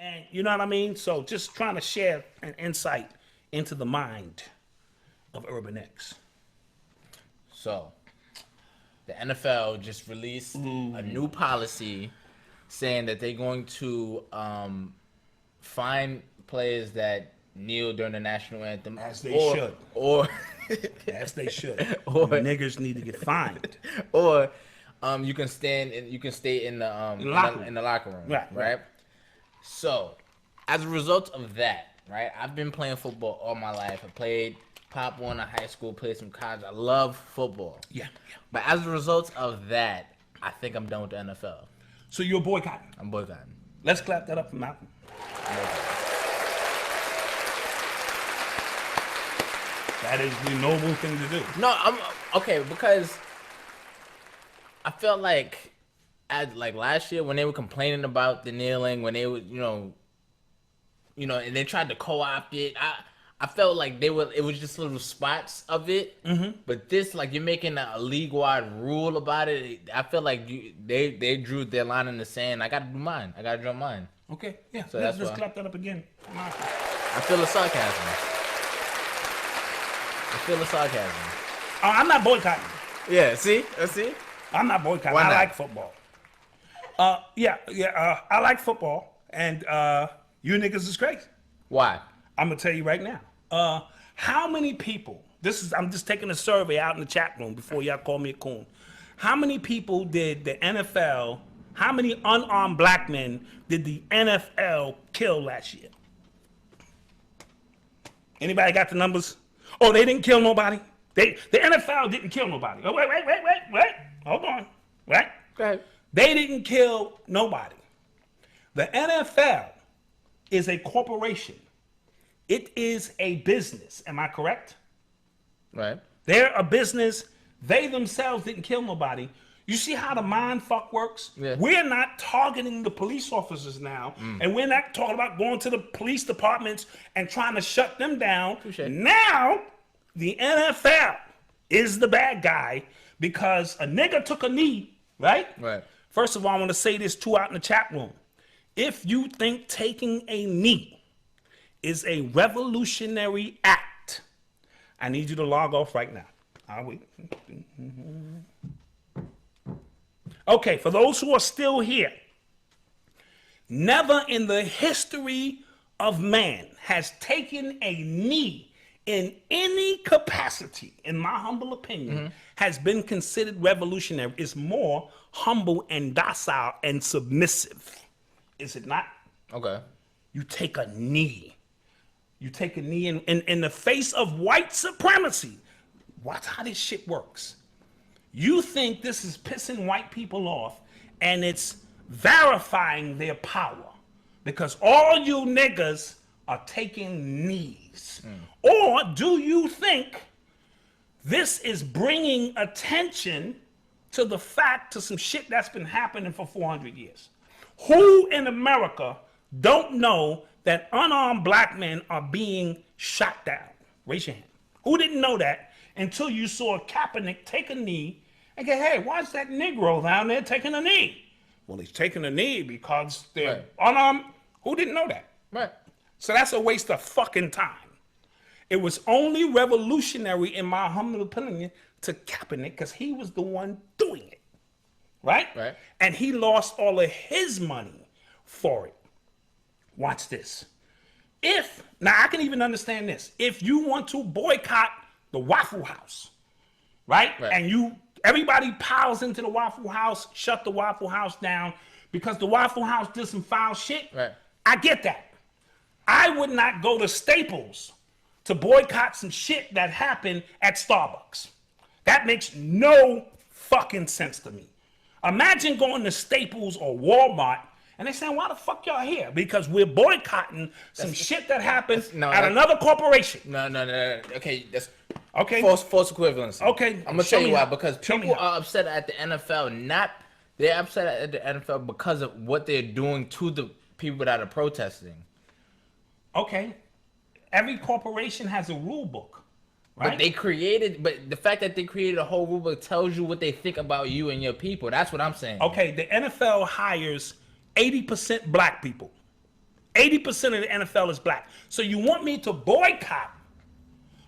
And you know what I mean? So just trying to share an insight into the mind of Urban X. So, the NFL just released a new policy saying that they're going to fine players that kneel during the national anthem. As they should. Or as they should. Or niggers need to get fined. Or you can stand and you can stay in the locker room. Right? So, as a result of that, right? I've been playing football all my life. I played Pop One in high school, played some college. I love football. Yeah. But as a result of that, I think I'm done with the NFL. So you're boycotting? I'm boycotting. Let's clap that up for Malcolm. That is the noble thing to do. No, I'm okay because I felt like last year when they were complaining about the kneeling, when they were, and they tried to co-opt it. I felt like it was just little spots of it. Mm-hmm. But this, like, you're making a league-wide rule about it. I feel like they drew their line in the sand. I got to do mine. I got to draw mine. Okay, yeah. So let's clap that up again. I feel the sarcasm. I'm not boycotting. Yeah, see? I'm not boycotting. I like football. I like football. And you niggas is crazy. Why? I'm going to tell you right now. How many people, I'm just taking a survey out in the chat room before y'all call me a coon. How many people did the NFL, how many unarmed black men did the NFL kill last year? Anybody got the numbers? Oh, they didn't kill nobody? The NFL didn't kill nobody. Oh, wait. Hold on. Right? Okay. They didn't kill nobody. The NFL is a corporation. It is a business. Am I correct? Right. They're a business. They themselves didn't kill nobody. You see how the mind fuck works? Yeah. We're not targeting the police officers now, and we're not talking about going to the police departments and trying to shut them down. Touché. Now, the NFL is the bad guy because a nigga took a knee, right? Right. First of all, I want to say this too out in the chat room. If you think taking a knee is a revolutionary act, I need you to log off right now. I'll wait. Okay, for those who are still here, never in the history of man has taken a knee in any capacity, in my humble opinion, has been considered revolutionary. It's more humble and docile and submissive. Is it not? Okay. You take a knee. You take a knee in the face of white supremacy. Watch how this shit works. You think this is pissing white people off and it's verifying their power because all you niggas are taking knees. Or do you think this is bringing attention to the fact to some shit that's been happening for 400 years? Who in America don't know that unarmed black men are being shot down? Raise your hand. Who didn't know that until you saw Kaepernick take a knee and go, hey, why's that Negro down there taking a knee? Well, he's taking a knee because they're unarmed. Who didn't know that? Right. So that's a waste of fucking time. It was only revolutionary, in my humble opinion, to Kaepernick because he was the one doing it. Right? Right. And he lost all of his money for it. Watch this. Now I can even understand this. If you want to boycott the Waffle House, right? And everybody piles into the Waffle House, shut the Waffle House down because the Waffle House did some foul shit. Right. I get that. I would not go to Staples to boycott some shit that happened at Starbucks. That makes no fucking sense to me. Imagine going to Staples or Walmart and they saying, why the fuck y'all here? Because we're boycotting some shit that happened at another corporation. No. Okay, that's okay. False equivalency. Okay. I'm gonna tell you why. Because people are upset at the NFL. They're upset at the NFL because of what they're doing to the people that are protesting. Okay. Every corporation has a rule book. Right? But the fact that they created a whole rule book tells you what they think about you and your people. That's what I'm saying. Okay, the NFL hires 80% black people. 80% of the NFL is black. So you want me to boycott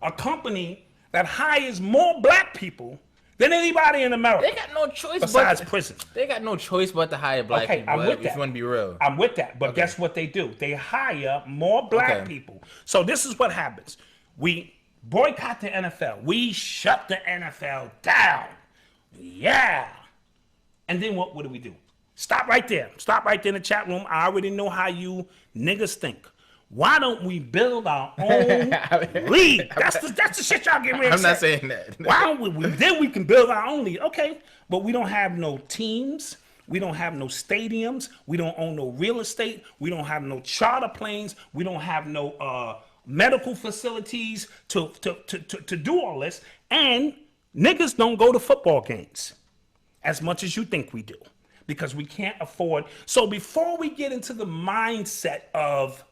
a company that hires more black people than anybody in America? They got no choice besides but prison. They got no choice but to hire black people. I'm with that. If you want to be real, I'm with that. But guess what they do? They hire more black people. So this is what happens. We boycott the NFL. We shut the NFL down. Yeah. And then what do we do? Stop right there. Stop right there in the chat room. I already know how you niggas think. Why don't we build our own league? That's the shit y'all getting ready to say. I'm not saying that. Why don't we? Then we can build our own league. Okay, but we don't have no teams. We don't have no stadiums. We don't own no real estate. We don't have no charter planes. We don't have no medical facilities to do all this. And niggas don't go to football games as much as you think we do because we can't afford. So before we get into the mindset of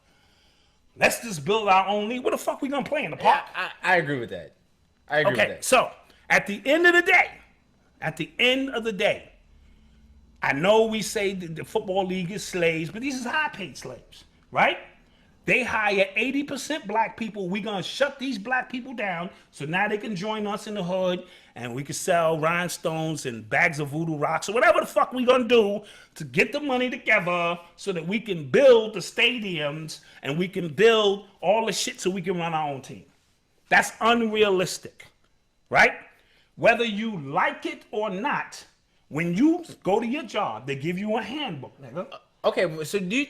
let's just build our own league, what the fuck we gonna play in the park? Yeah, I agree with that. I agree with that. So at the end of the day, I know we say the football league is slaves, but these is high-paid slaves, right? They hire 80% black people. We gonna shut these black people down so now they can join us in the hood and we can sell rhinestones and bags of voodoo rocks or whatever the fuck we gonna do to get the money together so that we can build the stadiums and we can build all the shit so we can run our own team. That's unrealistic, right? Whether you like it or not, when you go to your job, they give you a handbook, nigga. Okay, so do you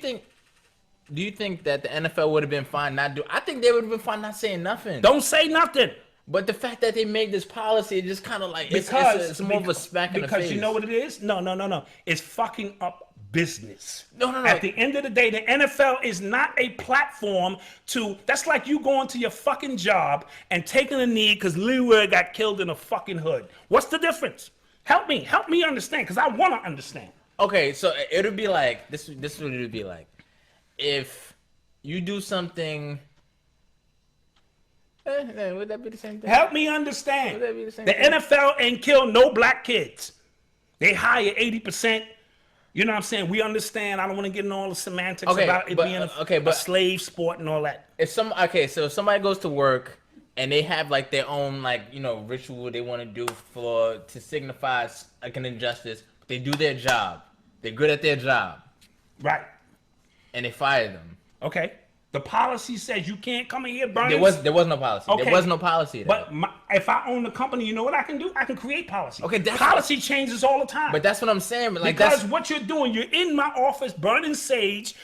think that the NFL would have been fine not do? I think they would have been fine not saying nothing. Don't say nothing. But the fact that they made this policy, it just kind of like it's more of a smack in the face. Because you know what it is? No. It's fucking up business. No. At the end of the day, the NFL is not a platform to. That's like you going to your fucking job and taking a knee because Leroy got killed in a fucking hood. What's the difference? Help me understand, because I want to understand. Okay, so it would be like this. This is what it would be like if you do something. Would that be the same thing? Help me understand. Would that be the same The thing? NFL ain't kill no black kids. They hire 80%. You know what I'm saying? We understand. I don't want to get into all the semantics about it being a slave sport and all that. So if somebody goes to work and they have like their own ritual they want to do to signify like an injustice, they do their job. They're good at their job. Right. And they fire them. Okay. The policy says you can't come in here burning. There was no policy. Okay. There was no policy. But if I own the company, you know what I can do? I can create policy. Okay, policy changes all the time. But that's what I'm saying. Like, because what you're doing, you're in my office burning sage,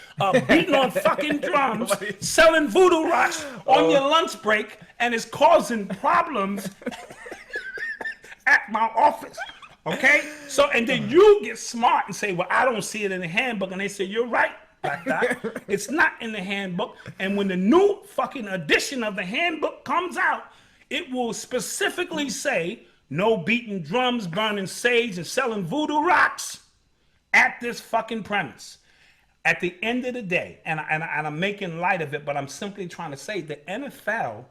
beating on fucking drums, selling voodoo rocks on your lunch break, and it's causing problems at my office. Okay? So, and then you get smart and say, well, I don't see it in the handbook. And they say, you're right. Black Dot. It's not in the handbook. And when the new fucking edition of the handbook comes out, it will specifically say no beating drums, burning sage, and selling voodoo rocks at this fucking premise. At the end of the day, and I'm making light of it, but I'm simply trying to say the NFL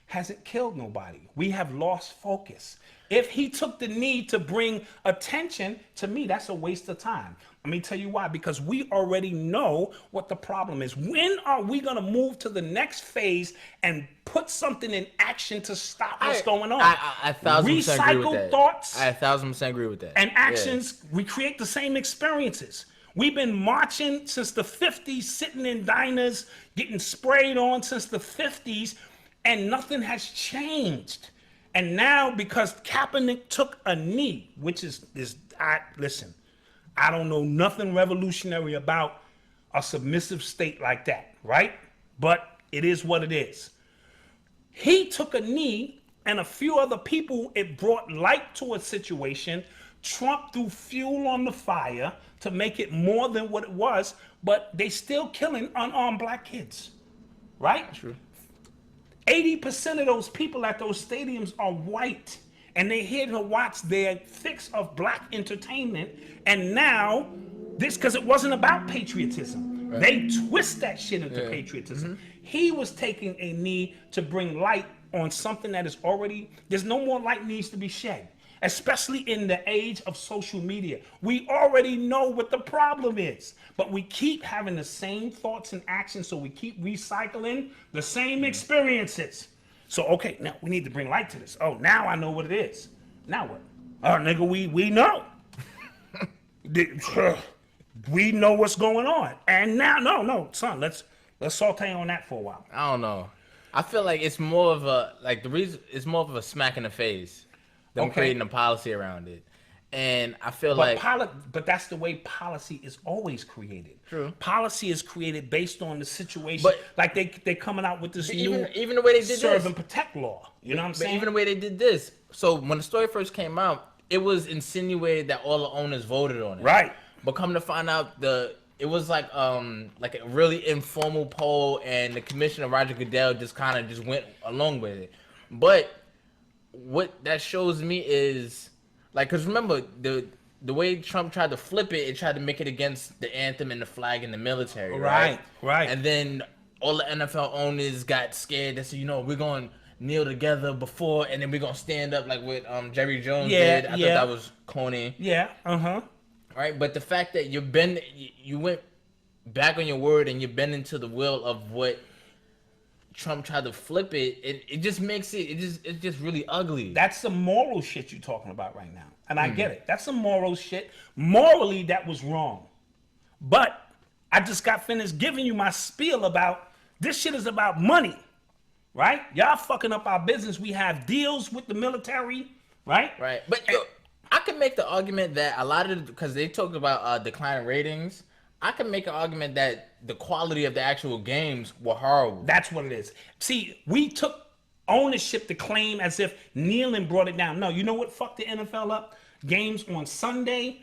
hasn't killed nobody. We have lost focus. If he took the need to bring attention, to me, that's a waste of time. Let me tell you why. Because we already know what the problem is. When are we going to move to the next phase and put something in action to stop what's going on? I 1,000% agree with that. Recycle thoughts. I 1,000% agree with that. And actions, we create the same experiences. We've been marching since the 50s, sitting in diners, getting sprayed on since the 50s, and nothing has changed. And now, because Kaepernick took a knee, which listen, I don't know nothing revolutionary about a submissive state like that, right? But it is what it is. He took a knee, and a few other people, it brought light to a situation. Trump threw fuel on the fire to make it more than what it was, but they still killing unarmed black kids, right? True. 80% of those people at those stadiums are white, and they're here to watch their fix of black entertainment. And now, because it wasn't about patriotism. Right. They twist that shit into patriotism. Mm-hmm. He was taking a knee to bring light on something that is already, there's no more light needs to be shed. especially in the age of social media. We already know what the problem is, but we keep having the same thoughts and actions, so we keep recycling the same experiences. So, okay, now we need to bring light to this. Oh, now I know what it is. Now what? Oh, nigga, we know. We know what's going on. And now, no, son, let's saute on that for a while. I don't know. I feel like it's more of a it's more of a smack in the face than creating a policy around it. And I feel but that's the way policy is always created. True. Policy is created based on the situation. But like they coming out with this new even the way they did serve and protect law. You know what I'm saying? Even the way they did this. So when the story first came out, it was insinuated that all the owners voted on it. Right. But come to find out, it was like a really informal poll, and the commissioner Roger Goodell just went along with it. But what that shows me is like, because remember the way Trump tried to flip it, it tried to make it against the anthem and the flag and the military. Right. And then all the NFL owners got scared. They said, we're going to kneel together before, and then we're going to stand up like what Jerry Jones did. I thought that was corny. Yeah. Right, but the fact that you went back on your word and you've been into the will of what Trump tried to flip it just makes it's just really ugly. That's the moral shit you're talking about right now. And I get it. That's some moral shit. Morally, that was wrong. But I just got finished giving you my spiel about this shit is about money. Right? Y'all fucking up our business. We have deals with the military, right? Right. But I can make the argument that a lot of because they talked about declining ratings. I can make an argument that the quality of the actual games were horrible. That's what it is. See, we took ownership to claim as if kneeling brought it down. No, you know what fucked the NFL up? Games on Sunday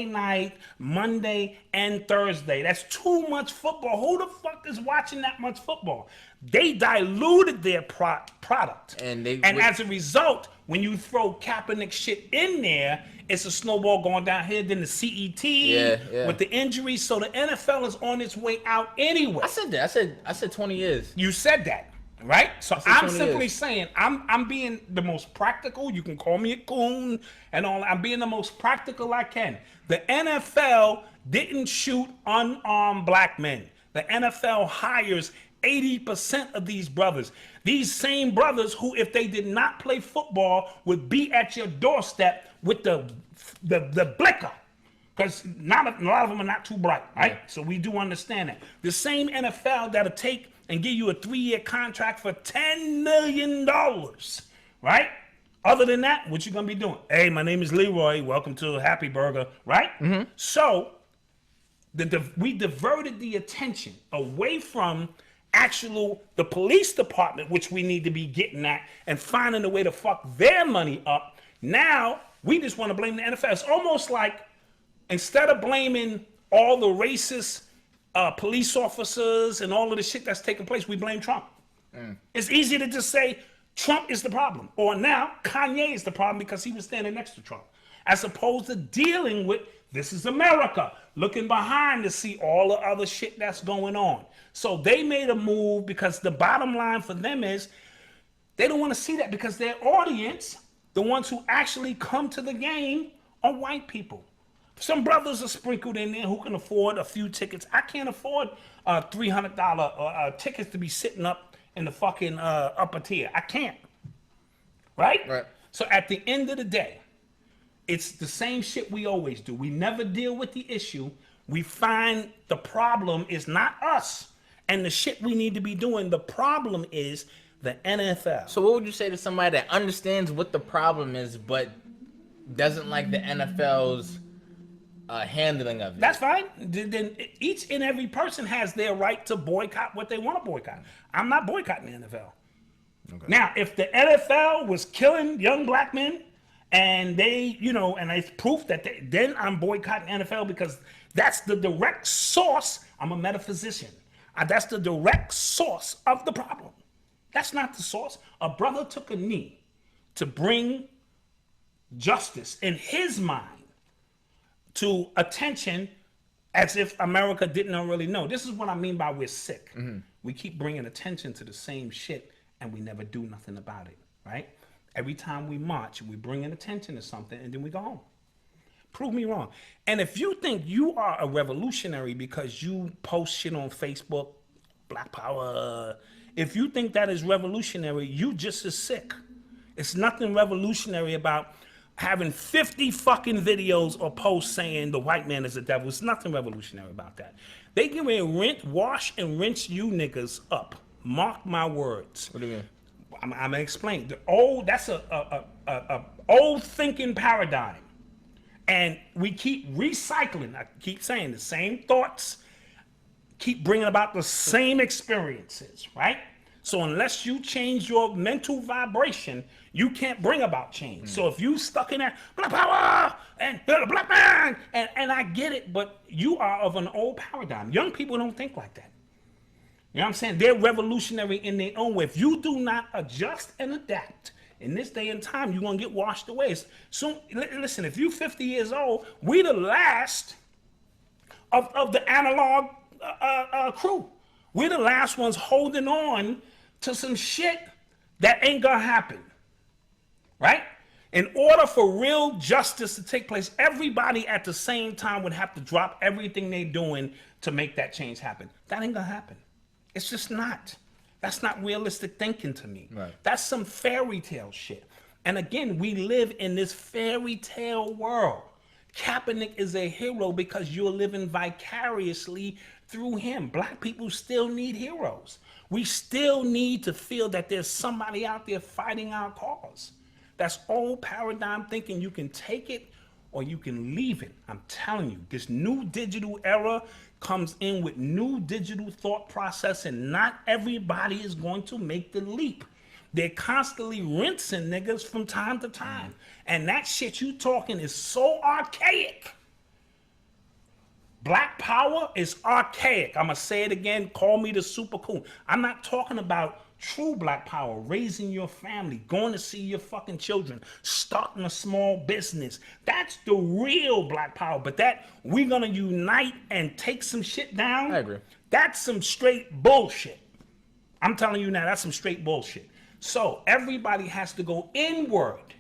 night, Monday, and Thursday. That's too much football. Who the fuck is watching that much football? They diluted their product. And as a result, when you throw Kaepernick shit in there, it's a snowball going down here. Then the CET with the injuries. So the NFL is on its way out anyway. I said that. I said 20 years. You said that, right? So I'm simply saying I'm being the most practical. You can call me a coon and all. I'm being the most practical I can. The NFL didn't shoot unarmed black men. The NFL hires 80% of these brothers. These same brothers who, if they did not play football, would be at your doorstep with the blicker. Because a lot of them are not too bright, right? Yeah. So we do understand that. The same NFL that'll take and give you a 3-year contract for $10 million, right? Other than that, what you gonna be doing? Hey, my name is Leroy. Welcome to Happy Burger, right? Mm-hmm. So we diverted the attention away from the police department, which we need to be getting at and finding a way to fuck their money up. Now we just want to blame the NFL. It's almost like instead of blaming all the racist police officers and all of the shit that's taking place, we blame Trump. It's easy to just say Trump is the problem, or now Kanye is the problem because he was standing next to Trump, as opposed to dealing with this is America, looking behind to see all the other shit that's going on. So they made a move because the bottom line for them is they don't want to see that because their audience, the ones who actually come to the game, are white people. Some brothers are sprinkled in there who can afford a few tickets. I can't afford $300 tickets to be sitting up in the fucking upper tier. I can't. Right? So at the end of the day, it's the same shit we always do. We never deal with the issue. We find the problem is not us and the shit we need to be doing. The problem is the NFL. So what would you say to somebody that understands what the problem is but doesn't like the NFL's handling of it? That's fine. Then each and every person has their right to boycott what they want to boycott. I'm not boycotting the NFL. Okay. Now, if the NFL was killing young black men and they, and it's proof that then I'm boycotting NFL because that's the direct source. I'm a metaphysician. That's the direct source of the problem. That's not the source. A brother took a knee to bring justice in his mind to attention as if America didn't already know. This is what I mean by we're sick. Mm-hmm. We keep bringing attention to the same shit and we never do nothing about it, right? Every time we march, we bring in attention to something, and then we go home. Prove me wrong. And if you think you are a revolutionary because you post shit on Facebook, Black Power, if you think that is revolutionary, you just as sick. It's nothing revolutionary about having 50 fucking videos or posts saying the white man is the devil. It's nothing revolutionary about that. They get ready to wash and rinse you niggas up. Mark my words. What do you mean? I'm gonna explain. That's a old thinking paradigm. And we keep recycling. I keep saying the same thoughts, keep bringing about the same experiences, right? So unless you change your mental vibration, you can't bring about change. So if you stuck in that black power and black man, and I get it, but you are of an old paradigm. Young people don't think like that. You know what I'm saying? They're revolutionary in their own way. If you do not adjust and adapt in this day and time, you're going to get washed away. So listen, if you're 50 years old, we the last of the analog crew. We're the last ones holding on to some shit that ain't going to happen. Right? In order for real justice to take place, everybody at the same time would have to drop everything they're doing to make that change happen. That ain't going to happen. It's just not. That's not realistic thinking to me. Right. That's some fairy tale shit. And again, we live in this fairy tale world. Kaepernick is a hero because you're living vicariously through him. Black people still need heroes. We still need to feel that there's somebody out there fighting our cause. That's old paradigm thinking. You can take it or you can leave it. I'm telling you, this new digital era comes in with new digital thought process, and not everybody is going to make the leap. They're constantly rinsing niggas from time to time. And that shit you talking is so archaic. Black power is archaic. I'm going to say it again. Call me the super cool. I'm not talking about true black power, raising your family, going to see your fucking children, starting a small business. That's the real black power. But that we're going to unite and take some shit down. I agree. That's some straight bullshit. I'm telling you now, that's some straight bullshit. So everybody has to go inward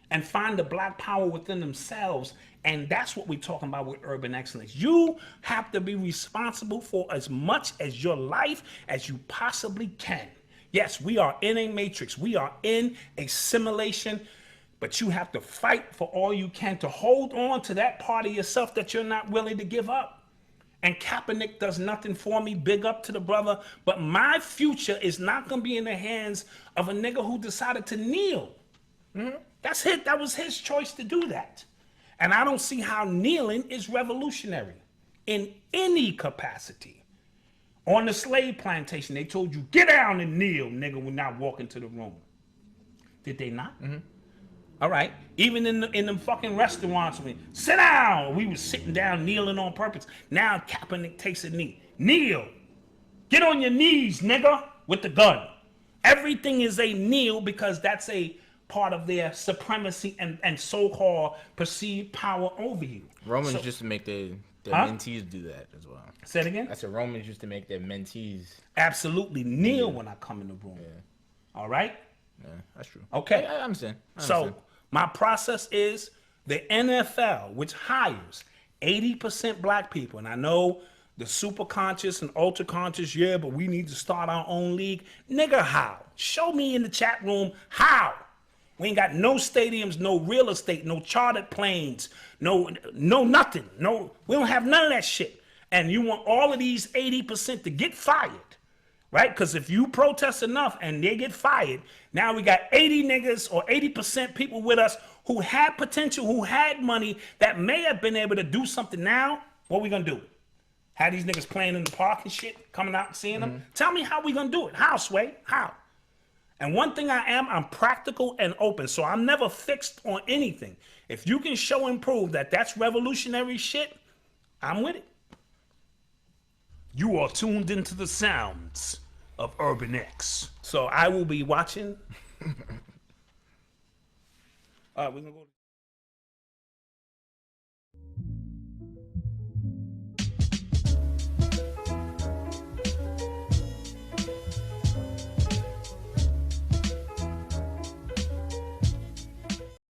and find the black power within themselves. And that's what we're talking about with urban excellence. You have to be responsible for as much as your life as you possibly can. Yes, we are in a matrix. We are in a simulation, but you have to fight for all you can to hold on to that part of yourself that you're not willing to give up. And Kaepernick does nothing for me. Big up to the brother. But my future is not going to be in the hands of a nigga who decided to kneel. Mm-hmm. That's it. That was his choice to do that. And I don't see how kneeling is revolutionary in any capacity. On the slave plantation, they told you, get down and kneel, nigga, when not walk into the room. Did they not? Mm-hmm. All right. Even in them fucking restaurants, sit down. We was sitting down, kneeling on purpose. Now Kaepernick takes a knee. Kneel. Get on your knees, nigga, with the gun. Everything is a kneel because that's a part of their supremacy and so-called perceived power over you. Romans used to make their mentees do that as well. Say it again? I said Romans used to make their mentees. Absolutely kneel when I come in the room. Yeah. All right? Yeah, that's true. Okay. I understand. So my process is the NFL, which hires 80% black people. And I know the super conscious and ultra conscious, yeah, but we need to start our own league. Nigga, how? Show me in the chat room how. We ain't got no stadiums, no real estate, no chartered planes, no nothing. No, we don't have none of that shit. And you want all of these 80% to get fired, right? Because if you protest enough and they get fired, now we got 80 niggas or 80% people with us who had potential, who had money that may have been able to do something now. What we gonna do? Have these niggas playing in the park and shit, coming out and seeing them? Tell me how we gonna do it. How, Sway? How? And one thing I'm practical and open, so I'm never fixed on anything. If you can show and prove that that's revolutionary shit, I'm with it. You are tuned into the sounds of Urban X. So I will be watching. All right, we're going to go.